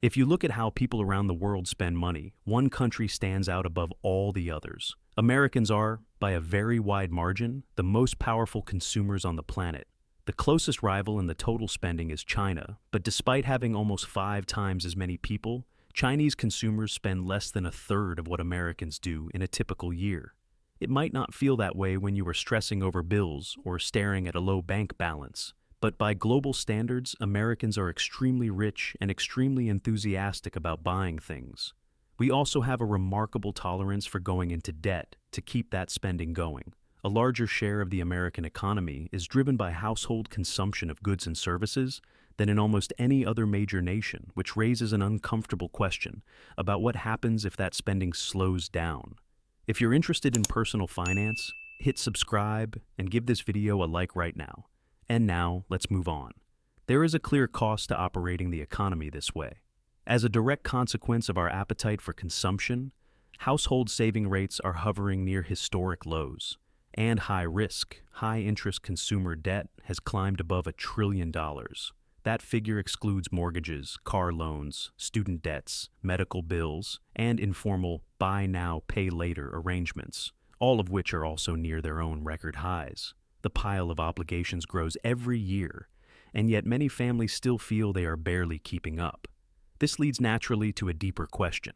If you look at how people around the world spend money, one country stands out above all the others. Americans are, by a very wide margin, the most powerful consumers on the planet. The closest rival in the total spending is China, but despite having almost 5 times as many people, Chinese consumers spend less than a third of what Americans do in a typical year. It might not feel that way when you are stressing over bills or staring at a low bank balance, but by global standards, Americans are extremely rich and extremely enthusiastic about buying things. We also have a remarkable tolerance for going into debt to keep that spending going. A larger share of the American economy is driven by household consumption of goods and services than in almost any other major nation, which raises an uncomfortable question about what happens if that spending slows down. If you're interested in personal finance, hit subscribe and give this video a like right now. And now, let's move on. There is a clear cost to operating the economy this way. As a direct consequence of our appetite for consumption, household saving rates are hovering near historic lows, and high-risk, high-interest consumer debt has climbed above $1 trillion. That figure excludes mortgages, car loans, student debts, medical bills, and informal buy now, pay later arrangements, all of which are also near their own record highs. The pile of obligations grows every year, and yet many families still feel they are barely keeping up. This leads naturally to a deeper question.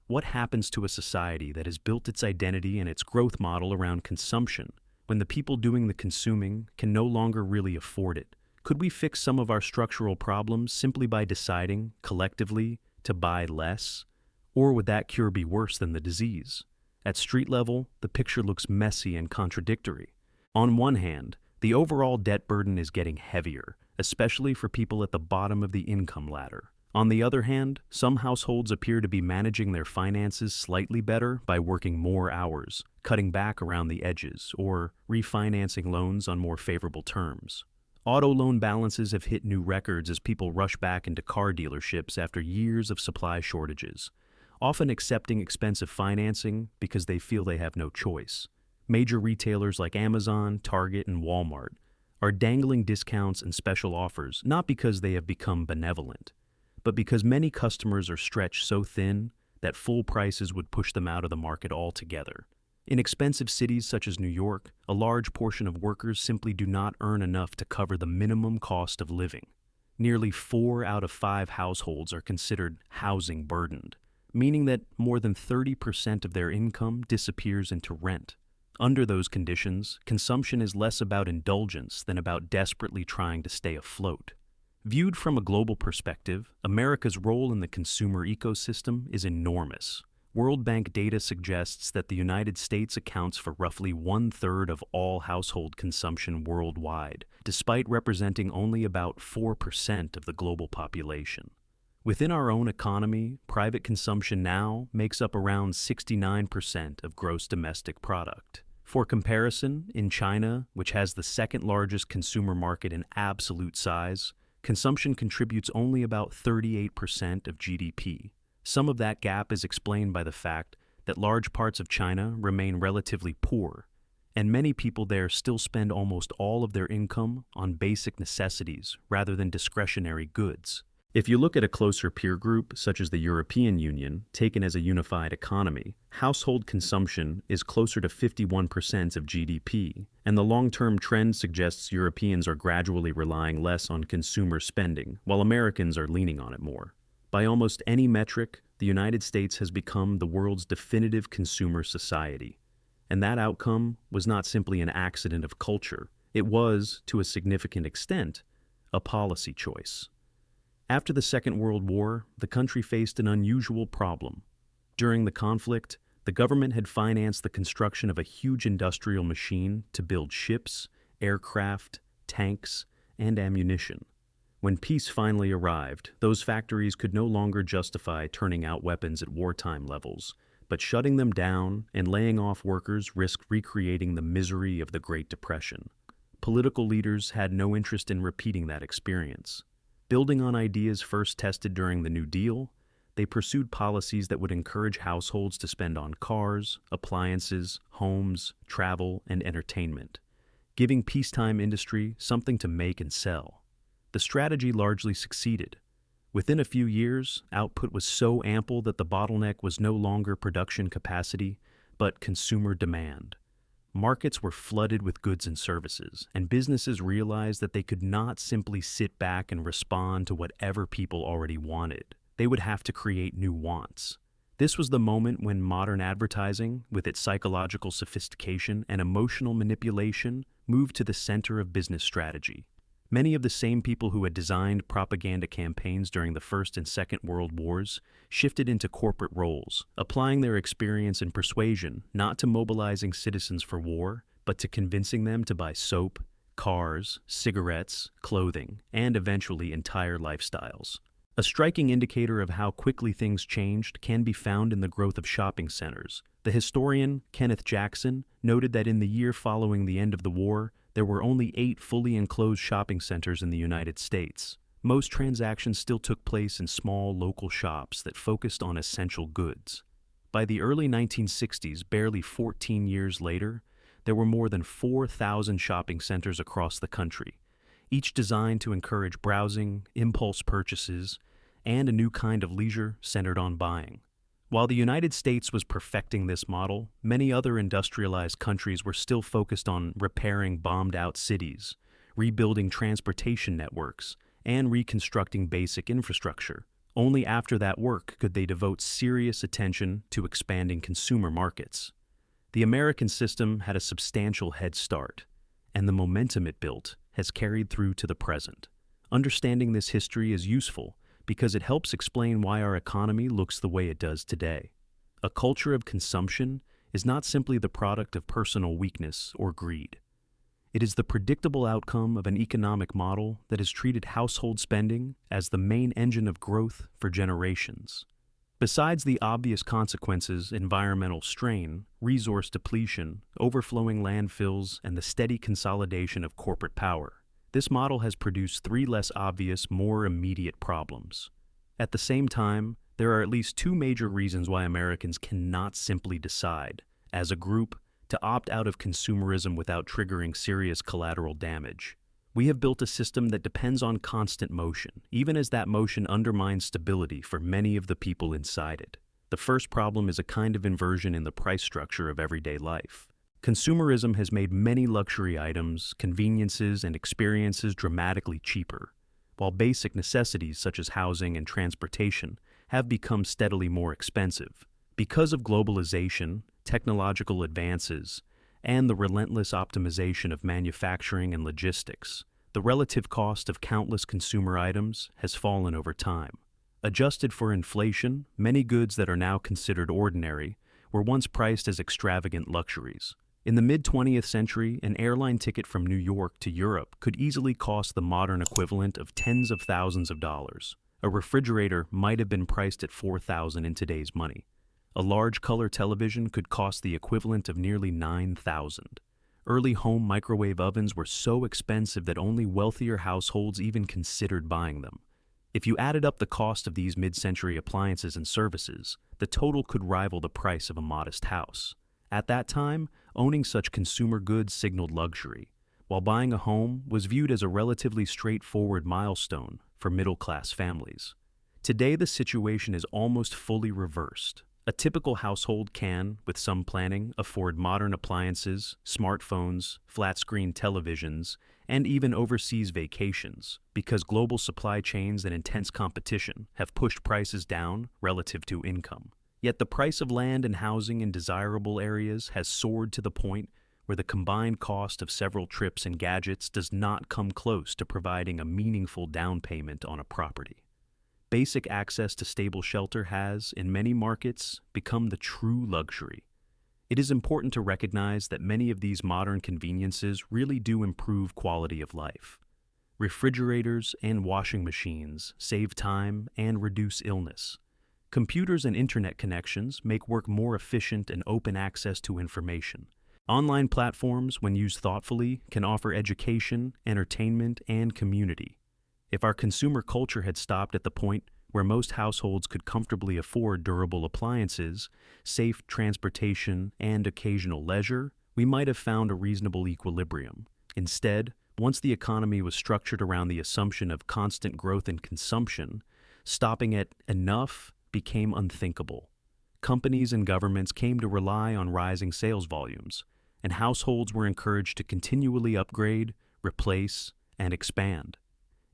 What happens to a society that has built its identity and its growth model around consumption when the people doing the consuming can no longer really afford it? Could we fix some of our structural problems simply by deciding, collectively, to buy less? Or would that cure be worse than the disease? At street level, the picture looks messy and contradictory. On one hand, the overall debt burden is getting heavier, especially for people at the bottom of the income ladder. On the other hand, some households appear to be managing their finances slightly better by working more hours, cutting back around the edges, or refinancing loans on more favorable terms. Auto loan balances have hit new records as people rush back into car dealerships after years of supply shortages, often accepting expensive financing because they feel they have no choice. Major retailers like Amazon, Target, and Walmart are dangling discounts and special offers not because they have become benevolent, but because many customers are stretched so thin that full prices would push them out of the market altogether. In expensive cities such as New York, a large portion of workers simply do not earn enough to cover the minimum cost of living. Nearly 4 out of 5 households are considered housing burdened, meaning that more than 30% of their income disappears into rent. Under those conditions, consumption is less about indulgence than about desperately trying to stay afloat. Viewed from a global perspective, America's role in the consumer ecosystem is enormous. World Bank data suggests that the United States accounts for roughly 1/3 of all household consumption worldwide, despite representing only about 4% of the global population. Within our own economy, private consumption now makes up around 69% of gross domestic product. For comparison, in China, which has the second largest consumer market in absolute size, consumption contributes only about 38% of GDP. Some of that gap is explained by the fact that large parts of China remain relatively poor, and many people there still spend almost all of their income on basic necessities rather than discretionary goods. If you look at a closer peer group, such as the European Union, taken as a unified economy, household consumption is closer to 51% of GDP, and the long-term trend suggests Europeans are gradually relying less on consumer spending, while Americans are leaning on it more. By almost any metric, the United States has become the world's definitive consumer society. And that outcome was not simply an accident of culture. It was, to a significant extent, a policy choice. After the Second World War, the country faced an unusual problem. During the conflict, the government had financed the construction of a huge industrial machine to build ships, aircraft, tanks, and ammunition. When peace finally arrived, those factories could no longer justify turning out weapons at wartime levels, but shutting them down and laying off workers risked recreating the misery of the Great Depression. Political leaders had no interest in repeating that experience. Building on ideas first tested during the New Deal, they pursued policies that would encourage households to spend on cars, appliances, homes, travel, and entertainment, giving peacetime industry something to make and sell. The strategy largely succeeded. Within a few years, output was so ample that the bottleneck was no longer production capacity, but consumer demand. Markets were flooded with goods and services, and businesses realized that they could not simply sit back and respond to whatever people already wanted. They would have to create new wants. This was the moment when modern advertising, with its psychological sophistication and emotional manipulation, moved to the center of business strategy. Many of the same people who had designed propaganda campaigns during the First and Second World Wars shifted into corporate roles, applying their experience in persuasion not to mobilizing citizens for war, but to convincing them to buy soap, cars, cigarettes, clothing, and eventually entire lifestyles. A striking indicator of how quickly things changed can be found in the growth of shopping centers. The historian Kenneth Jackson noted that in the year following the end of the war, there were only 8 fully enclosed shopping centers in the United States. Most transactions still took place in small local shops that focused on essential goods. By the early 1960s, barely 14 years later, there were more than 4,000 shopping centers across the country, each designed to encourage browsing, impulse purchases, and a new kind of leisure centered on buying. While the United States was perfecting this model, many other industrialized countries were still focused on repairing bombed-out cities, rebuilding transportation networks, and reconstructing basic infrastructure. Only after that work could they devote serious attention to expanding consumer markets. The American system had a substantial head start, and the momentum it built has carried through to the present. Understanding this history is useful because it helps explain why our economy looks the way it does today. A culture of consumption is not simply the product of personal weakness or greed. It is the predictable outcome of an economic model that has treated household spending as the main engine of growth for generations. Besides the obvious consequences, environmental strain, resource depletion, overflowing landfills, and the steady consolidation of corporate power, this model has produced 3 less obvious, more immediate problems. At the same time, there are at least 2 major reasons why Americans cannot simply decide, as a group, to opt out of consumerism without triggering serious collateral damage. We have built a system that depends on constant motion, even as that motion undermines stability for many of the people inside it. The first problem is a kind of inversion in the price structure of everyday life. Consumerism has made many luxury items, conveniences, and experiences dramatically cheaper, while basic necessities such as housing and transportation have become steadily more expensive. Because of globalization, technological advances, and the relentless optimization of manufacturing and logistics, the relative cost of countless consumer items has fallen over time. Adjusted for inflation, many goods that are now considered ordinary were once priced as extravagant luxuries. In the mid-20th century, an airline ticket from New York to Europe could easily cost the modern equivalent of tens of thousands of dollars. A refrigerator might have been priced at $4,000 in today's money. A large color television could cost the equivalent of nearly $9,000. Early home microwave ovens were so expensive that only wealthier households even considered buying them. If you added up the cost of these mid-century appliances and services, the total could rival the price of a modest house. At that time, owning such consumer goods signaled luxury, while buying a home was viewed as a relatively straightforward milestone for middle-class families. Today, the situation is almost fully reversed. A typical household can, with some planning, afford modern appliances, smartphones, flat-screen televisions, and even overseas vacations, because global supply chains and intense competition have pushed prices down relative to income. Yet the price of land and housing in desirable areas has soared to the point where the combined cost of several trips and gadgets does not come close to providing a meaningful down payment on a property. Basic access to stable shelter has, in many markets, become the true luxury. It is important to recognize that many of these modern conveniences really do improve quality of life. Refrigerators and washing machines save time and reduce illness. Computers and internet connections make work more efficient and open access to information. Online platforms, when used thoughtfully, can offer education, entertainment, and community. If our consumer culture had stopped at the point where most households could comfortably afford durable appliances, safe transportation, and occasional leisure, we might have found a reasonable equilibrium. Instead, once the economy was structured around the assumption of constant growth in consumption, Stopping at enough became unthinkable. Companies and governments came to rely on rising sales volumes, and households were encouraged to continually upgrade, replace, and expand.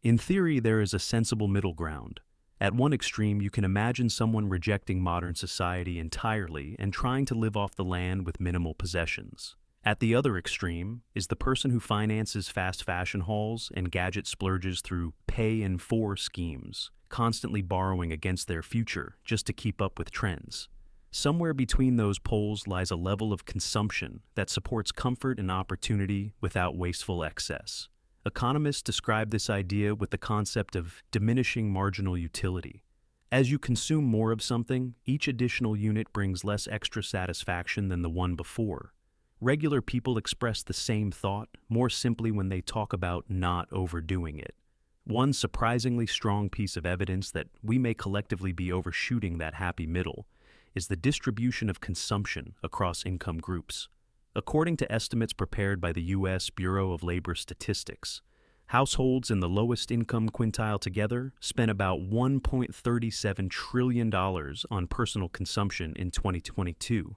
In theory, there is a sensible middle ground. At one extreme, you can imagine someone rejecting modern society entirely and trying to live off the land with minimal possessions. At the other extreme is the person who finances fast fashion hauls and gadget splurges through pay-in-4 schemes, constantly borrowing against their future just to keep up with trends. Somewhere between those poles lies a level of consumption that supports comfort and opportunity without wasteful excess. Economists describe this idea with the concept of diminishing marginal utility. As you consume more of something, each additional unit brings less extra satisfaction than the one before. Regular people express the same thought more simply when they talk about not overdoing it. One surprisingly strong piece of evidence that we may collectively be overshooting that happy middle is the distribution of consumption across income groups. According to estimates prepared by the U.S. Bureau of Labor Statistics, households in the lowest income quintile together spent about $1.37 trillion on personal consumption in 2022.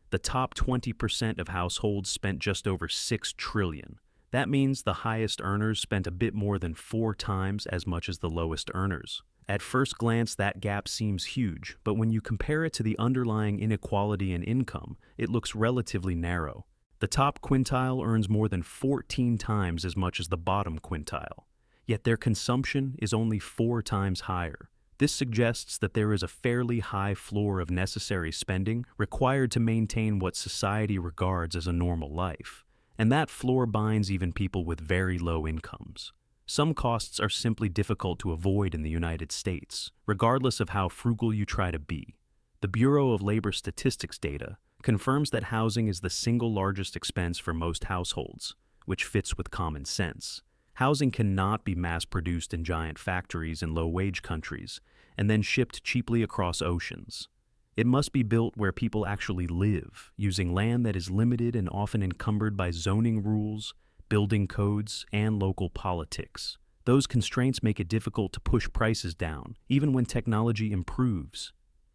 The top 20% of households spent just over $6 trillion. That means the highest earners spent a bit more than 4 times as much as the lowest earners. At first glance, that gap seems huge, but when you compare it to the underlying inequality in income, it looks relatively narrow. The top quintile earns more than 14 times as much as the bottom quintile, yet their consumption is only 4 times higher. This suggests that there is a fairly high floor of necessary spending required to maintain what society regards as a normal life, and that floor binds even people with very low incomes. Some costs are simply difficult to avoid in the United States, regardless of how frugal you try to be. The Bureau of Labor Statistics data confirms that housing is the single largest expense for most households, which fits with common sense. Housing cannot be mass-produced in giant factories in low-wage countries and then shipped cheaply across oceans. It must be built where people actually live, using land that is limited and often encumbered by zoning rules, building codes, and local politics. Those constraints make it difficult to push prices down, even when technology improves.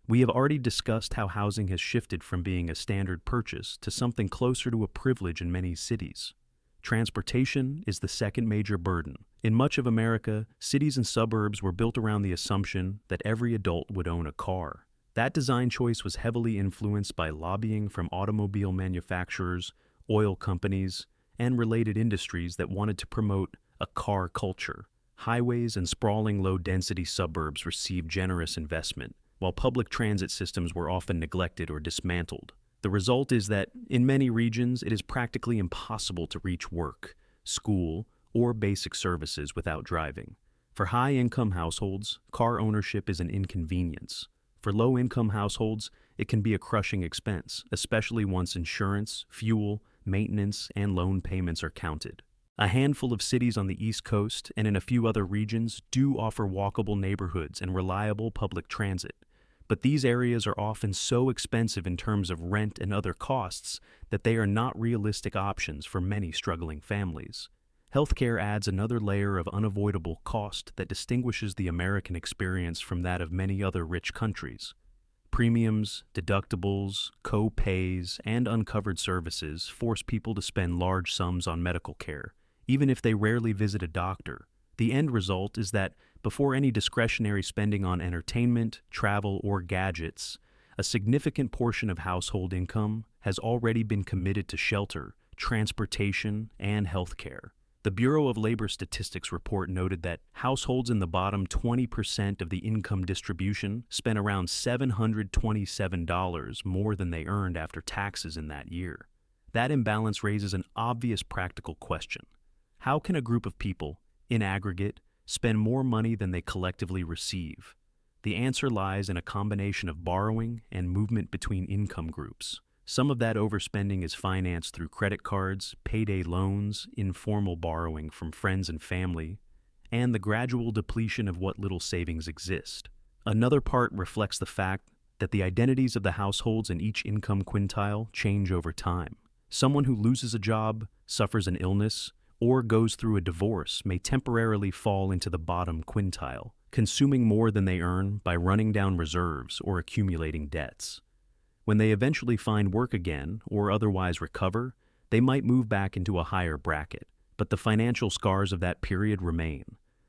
We have already discussed how housing has shifted from being a standard purchase to something closer to a privilege in many cities. Transportation is the second major burden. In much of America, cities and suburbs were built around the assumption that every adult would own a car. That design choice was heavily influenced by lobbying from automobile manufacturers, oil companies, and related industries that wanted to promote a car culture. Highways and sprawling low-density suburbs received generous investment, while public transit systems were often neglected or dismantled. The result is that, in many regions, it is practically impossible to reach work, school, or basic services without driving. For high-income households, car ownership is an inconvenience. For low-income households, it can be a crushing expense, especially once insurance, fuel, maintenance, and loan payments are counted. A handful of cities on the East Coast and in a few other regions do offer walkable neighborhoods and reliable public transit. But these areas are often so expensive in terms of rent and other costs that they are not realistic options for many struggling families. Healthcare adds another layer of unavoidable cost that distinguishes the American experience from that of many other rich countries. Premiums, deductibles, co-pays, and uncovered services force people to spend large sums on medical care, even if they rarely visit a doctor. The end result is that before any discretionary spending on entertainment, travel, or gadgets, a significant portion of household income has already been committed to shelter, transportation, and health care. The Bureau of Labor Statistics report noted that households in the bottom 20% of the income distribution spent around $727 more than they earned after taxes in that year. That imbalance raises an obvious practical question. How can a group of people, in aggregate, spend more money than they collectively receive? The answer lies in a combination of borrowing and movement between income groups. Some of that overspending is financed through credit cards, payday loans, informal borrowing from friends and family, and the gradual depletion of what little savings exist. Another part reflects the fact that the identities of the households in each income quintile change over time. Someone who loses a job, suffers an illness, or goes through a divorce may temporarily fall into the bottom quintile, consuming more than they earn by running down reserves or accumulating debts. When they eventually find work again or otherwise recover, they might move back into a higher bracket, but the financial scars of that period remain.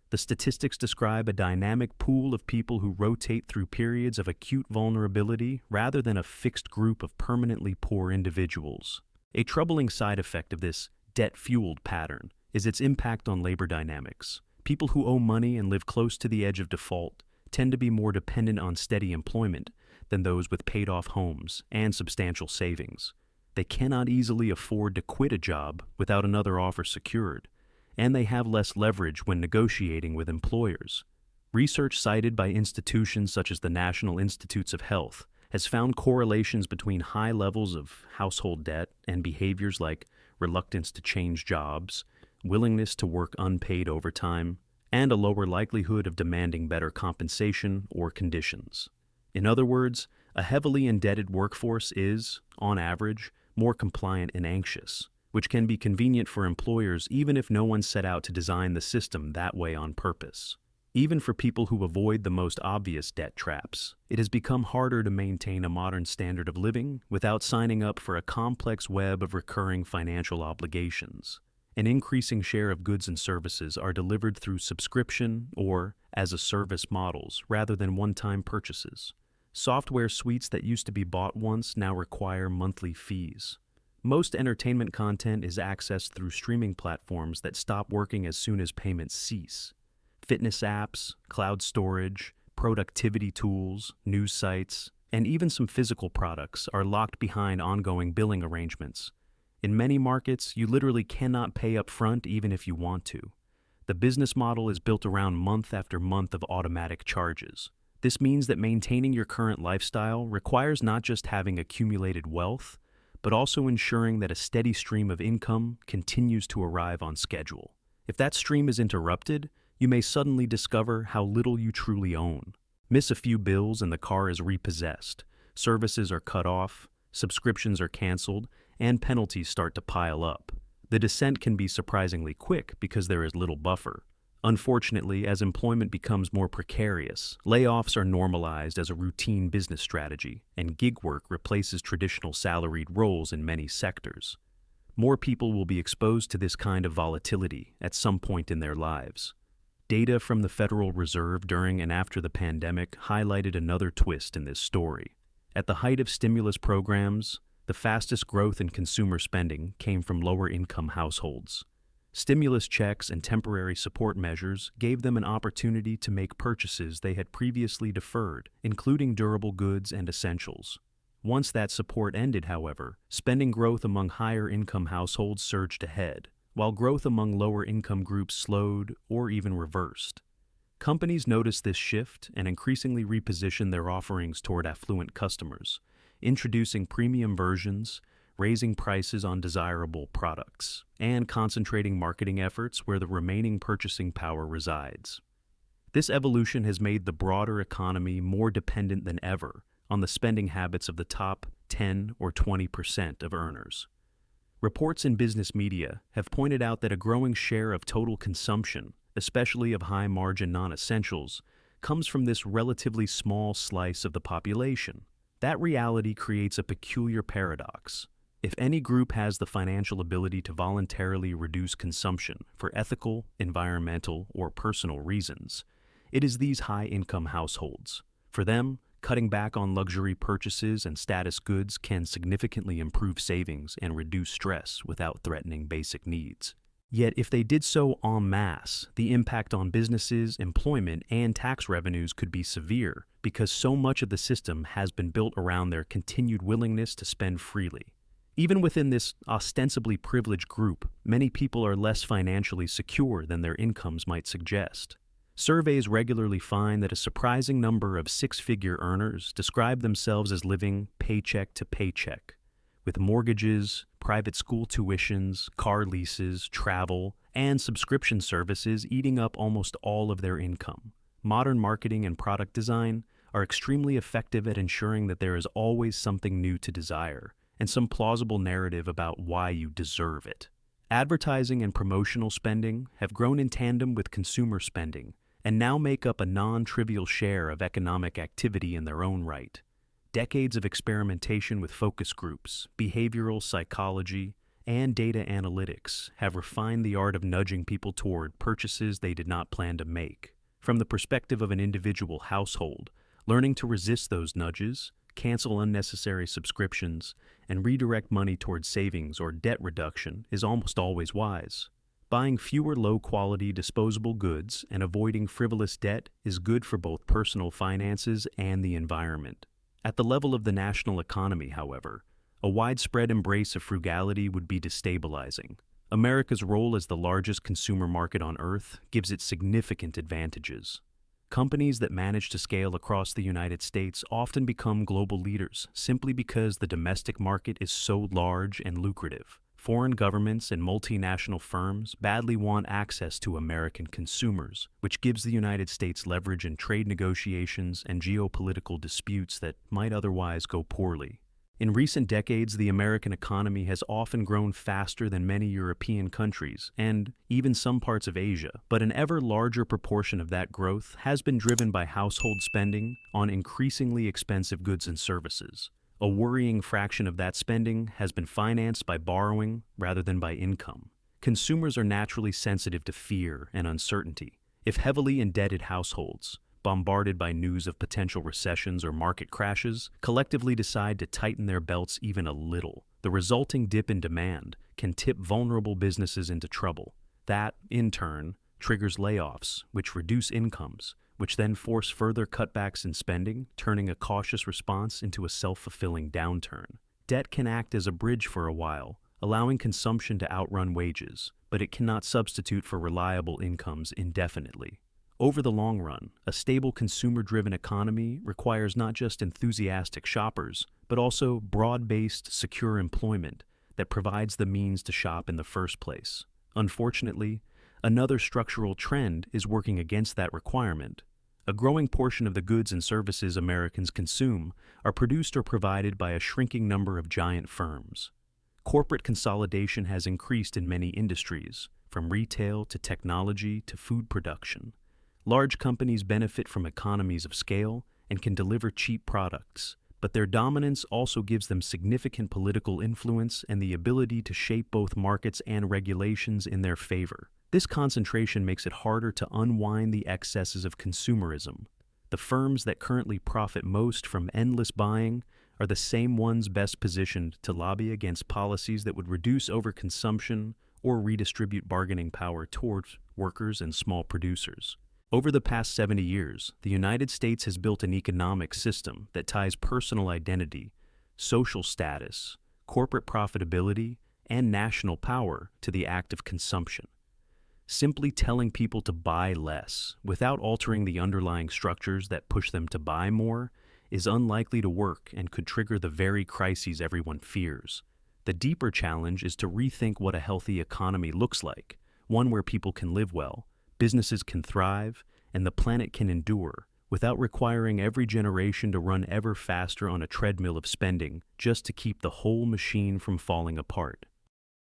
The statistics describe a dynamic pool of people who rotate through periods of acute vulnerability rather than a fixed group of permanently poor individuals. A troubling side effect of this debt-fueled pattern is its impact on labor dynamics. People who owe money and live close to the edge of default tend to be more dependent on steady employment than those with paid-off homes and substantial savings. They cannot easily afford to quit a job without another offer secured, and they have less leverage when negotiating with employers. Research cited by institutions such as the National Institutes of Health has found correlations between high levels of household debt and behaviors like reluctance to change jobs, willingness to work unpaid overtime, and a lower likelihood of demanding better compensation or conditions. In other words, a heavily indebted workforce is, on average, more compliant and anxious, which can be convenient for employers even if no one set out to design the system that way on purpose. Even for people who avoid the most obvious debt traps, it has become harder to maintain a modern standard of living without signing up for a complex web of recurring financial obligations. An increasing share of goods and services are delivered through subscription or as-a-service models rather than one-time purchases. Software suites that used to be bought once now require monthly fees. Most entertainment content is accessed through streaming platforms that stop working as soon as payments cease. Fitness apps, cloud storage, productivity tools, news sites, and even some physical products are locked behind ongoing billing arrangements. In many markets, you literally cannot pay up front even if you want to. The business model is built around month after month of automatic charges. This means that maintaining your current lifestyle requires not just having accumulated wealth, but also ensuring that a steady stream of income continues to arrive on schedule. If that stream is interrupted, you may suddenly discover how little you truly own. Miss a few bills and the car is repossessed, services are cut off, subscriptions are canceled, and penalties start to pile up. The descent can be surprisingly quick because there is little buffer. Unfortunately, as employment becomes more precarious, layoffs are normalized as a routine business strategy, and gig work replaces traditional salaried roles in many sectors. More people will be exposed to this kind of volatility at some point in their lives. Data from the Federal Reserve during and after the pandemic highlighted another twist in this story. At the height of stimulus programs, the fastest growth in consumer spending came from lower-income households. Stimulus checks and temporary support measures gave them an opportunity to make purchases they had previously deferred, including durable goods and essentials. Once that support ended, however, spending growth among higher-income households surged ahead, while growth among lower-income groups slowed or even reversed. Companies noticed this shift and increasingly repositioned their offerings toward affluent customers, introducing premium versions, raising prices on desirable products, and concentrating marketing efforts where the remaining purchasing power resides. This evolution has made the broader economy more dependent than ever on the spending habits of the top 10 or 20% of earners. Reports in business media have pointed out that a growing share of total consumption, especially of high-margin non-essentials, comes from this relatively small slice of the population. That reality creates a peculiar paradox. If any group has the financial ability to voluntarily reduce consumption for ethical, environmental, or personal reasons, it is these high-income households. For them, cutting back on luxury purchases and status goods can significantly improve savings and reduce stress without threatening basic needs. Yet if they did so en masse, the impact on businesses, employment, and tax revenues could be severe because so much of the system has been built around their continued willingness to spend freely. Even within this ostensibly privileged group, many people are less financially secure than their incomes might suggest. Surveys regularly find that a surprising number of six-figure earners describe themselves as living paycheck to paycheck, with mortgages, private school tuitions, car leases, travel, and subscription services eating up almost all of their income. Modern marketing and product design are extremely effective at ensuring that there is always something new to desire, and some plausible narrative about why you deserve it. Advertising and promotional spending have grown in tandem with consumer spending, and now make up a non-trivial share of economic activity in their own right. Decades of experimentation with focus groups, behavioral psychology, and data analytics have refined the art of nudging people toward purchases they did not plan to make. From the perspective of an individual household, learning to resist those nudges, cancel unnecessary subscriptions, and redirect money towards savings or debt reduction is almost always wise. Buying fewer low-quality disposable goods and avoiding frivolous debt is good for both personal finances and the environment. At the level of the national economy, however, a widespread embrace of frugality would be destabilizing. America's role as the largest consumer market on Earth gives it significant advantages. Companies that manage to scale across the United States often become global leaders simply because the domestic market is so large and lucrative. Foreign governments and multinational firms badly want access to American consumers, which gives the United States leverage in trade negotiations and geopolitical disputes that might otherwise go poorly. In recent decades, the American economy has often grown faster than many European countries and even some parts of Asia, but an ever larger proportion of that growth has been driven by household spending on increasingly expensive goods and services. A worrying fraction of that spending has been financed by borrowing rather than by income. Consumers are naturally sensitive to fear and uncertainty. If heavily indebted households, bombarded by news of potential recessions or market crashes, collectively decide to tighten their belts even a little, the resulting dip in demand can tip vulnerable businesses into trouble. That, in turn, triggers layoffs, which reduce incomes, which then force further cutbacks in spending, turning a cautious response into a self-fulfilling downturn. Debt can act as a bridge for a while, allowing consumption to outrun wages, but it cannot substitute for reliable incomes indefinitely. Over the long run, a stable consumer-driven economy requires not just enthusiastic shoppers, but also broad-based, secure employment that provides the means to shop in the first place. Unfortunately, another structural trend is working against that requirement. A growing portion of the goods and services Americans consume are produced or provided by a shrinking number of giant firms. Corporate consolidation has increased in many industries, from retail to technology to food production. Large companies benefit from economies of scale and can deliver cheap products, but their dominance also gives them significant political influence and the ability to shape both markets and regulations in their favor. This concentration makes it harder to unwind the excesses of consumerism. The firms that currently profit most from endless buying are the same ones best positioned to lobby against policies that would reduce overconsumption or redistribute bargaining power towards workers and small producers. Over the past 70 years, the United States has built an economic system that ties personal identity, social status, corporate profitability, and national power to the act of consumption. Simply telling people to buy less, without altering the underlying structures that push them to buy more, is unlikely to work and could trigger the very crises everyone fears. The deeper challenge is to rethink what a healthy economy looks like, one where people can live well, businesses can thrive, and the planet can endure, without requiring every generation to run ever faster on a treadmill of spending just to keep the whole machine from falling apart.